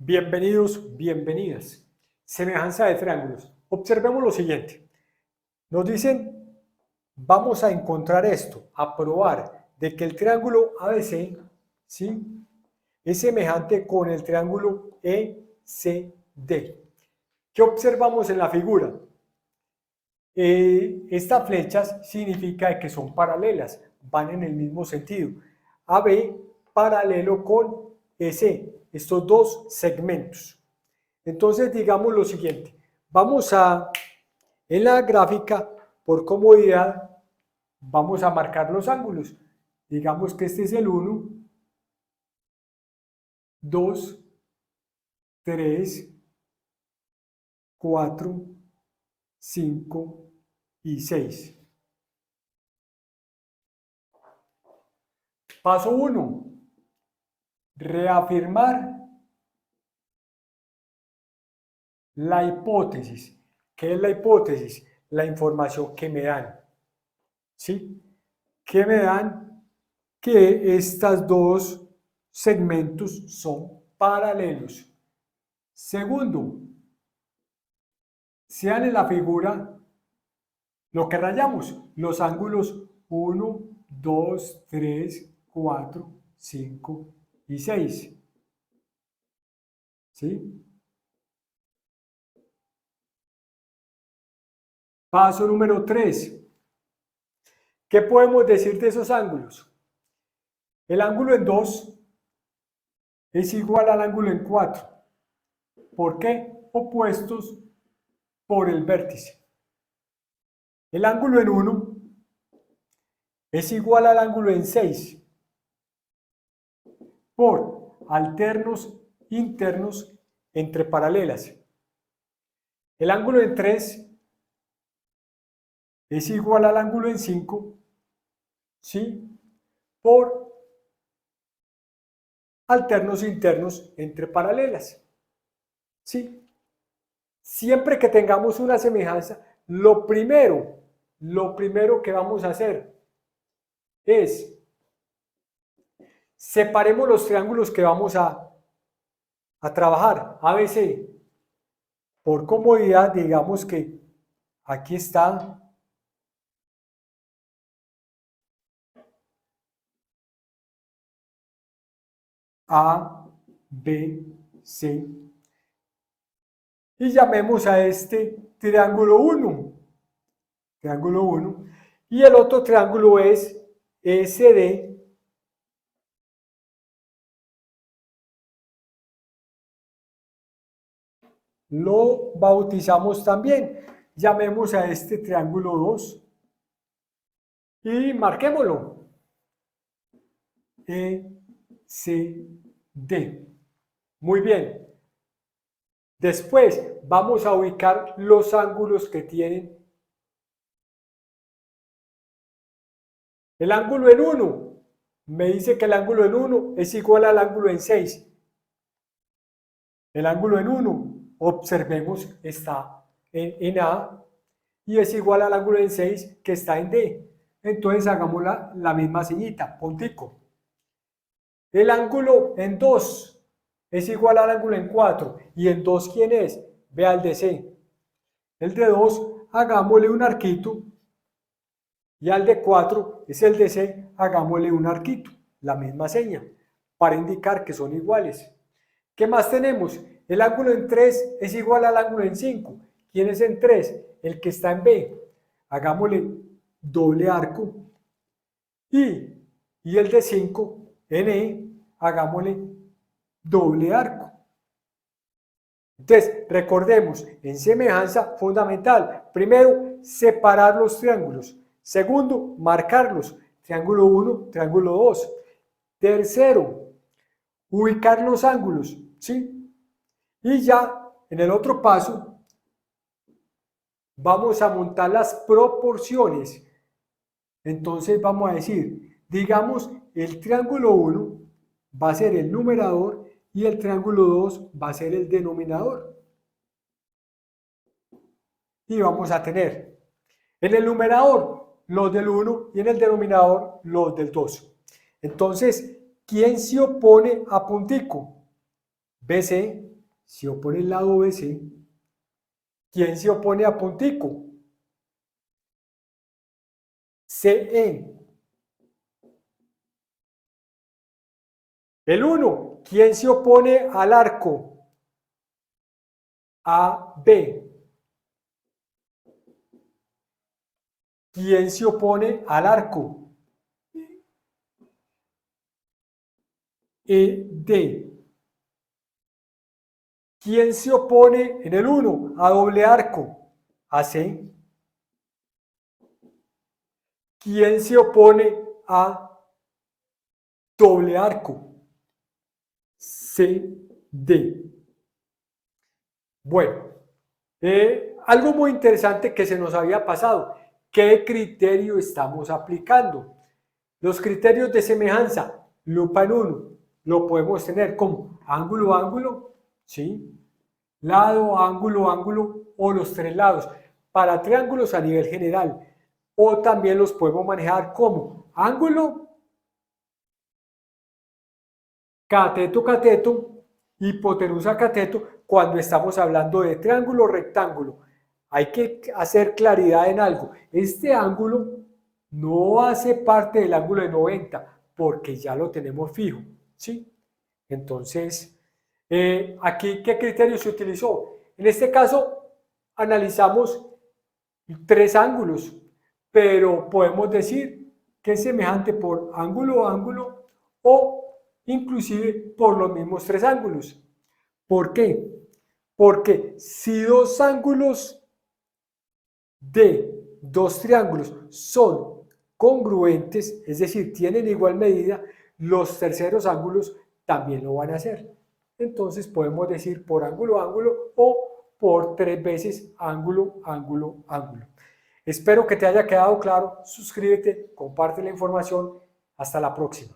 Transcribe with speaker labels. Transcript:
Speaker 1: Bienvenidos, bienvenidas. Semejanza de triángulos. Observemos lo siguiente. Nos dicen, vamos a encontrar esto, a probar de que el triángulo ABC, ¿sí?, es semejante con el triángulo ECD. ¿Qué observamos en la figura? Estas flechas significa que son paralelas, van en el mismo sentido. AB paralelo con EC, estos dos segmentos. Entonces digamos lo siguiente, en la gráfica, por comodidad, vamos a marcar los ángulos. Digamos que este es el 1, 2, 3, 4, 5 y 6. Paso 1. Reafirmar la hipótesis. ¿Qué es la hipótesis? La información que me dan. ¿Sí? Que me dan que estos dos segmentos son paralelos. Segundo, sean en la figura lo que rayamos, los ángulos 1, 2, 3, 4, 5 y 6. ¿Sí? Paso número 3. ¿Qué podemos decir de esos ángulos? El ángulo en 2 es igual al ángulo en 4. ¿Por qué? Opuestos por el vértice. El ángulo en 1 es igual al ángulo en 6 por alternos internos entre paralelas. El ángulo en 3 es igual al ángulo en 5, ¿sí?, por alternos internos entre paralelas. ¿Sí? Siempre que tengamos una semejanza, lo primero que vamos a hacer es separemos los triángulos que vamos a trabajar, ABC. Por comodidad, digamos que aquí está A, B, C. Y llamemos a este triángulo 1. Triángulo 1. Y el otro triángulo es SD. Lo bautizamos también. Llamemos a este triángulo 2. Y marquémoslo. ECD. Muy bien. Después vamos a ubicar los ángulos que tienen. El ángulo en 1 me dice que el ángulo en 1 es igual al ángulo en 6. El ángulo en 1, observemos, está en A y es igual al ángulo en 6 que está en D. Entonces hagamos la misma señita, puntico. El ángulo en 2 es igual al ángulo en 4. ¿Y en 2 quién es? Vea el de C. El de 2, hagámosle un arquito. Y al de 4 es el de C, hagámosle un arquito. La misma seña, para indicar que son iguales. ¿Qué más tenemos? El ángulo en 3 es igual al ángulo en 5. ¿Quién es en 3? El que está en B. Hagámosle doble arco. Y el de 5 en E, hagámosle doble arco. Entonces, recordemos, en semejanza fundamental, primero, separar los triángulos. Segundo, marcarlos. Triángulo 1, triángulo 2. Tercero, ubicar los ángulos, ¿sí? Y ya, en el otro paso, vamos a montar las proporciones. Entonces, vamos a decir, digamos, el triángulo 1 va a ser el numerador y el triángulo 2 va a ser el denominador. Y vamos a tener en el numerador los del 1 y en el denominador los del 2. Entonces, ¿quién se opone a puntico? BC. se opone el lado BC, ¿quién se opone a puntico? CE. El 1, ¿quién se opone al arco? AB. ¿Quién se opone al arco? ED. ¿Quién se opone en el 1 a doble arco? AC. ¿Quién se opone a doble arco? CD. Bueno, algo muy interesante que se nos había pasado. ¿Qué criterio estamos aplicando? Los criterios de semejanza, lupa en 1, lo podemos tener como ángulo, ángulo, ¿sí? Lado, ángulo, ángulo o los tres lados. Para triángulos a nivel general. O también los podemos manejar como ángulo, cateto, cateto, hipotenusa, cateto, cuando estamos hablando de triángulo, rectángulo. Hay que hacer claridad en algo. Este ángulo no hace parte del ángulo de 90 porque ya lo tenemos fijo, ¿sí? Entonces, aquí, ¿qué criterio se utilizó? En este caso, analizamos tres ángulos, pero podemos decir que es semejante por ángulo, ángulo o inclusive por los mismos tres ángulos. ¿Por qué? Porque si dos ángulos de dos triángulos son congruentes, es decir, tienen igual medida, los terceros ángulos también lo van a hacer. Entonces podemos decir por ángulo, ángulo o por tres veces ángulo, ángulo, ángulo. Espero que te haya quedado claro. Suscríbete, comparte la información. Hasta la próxima.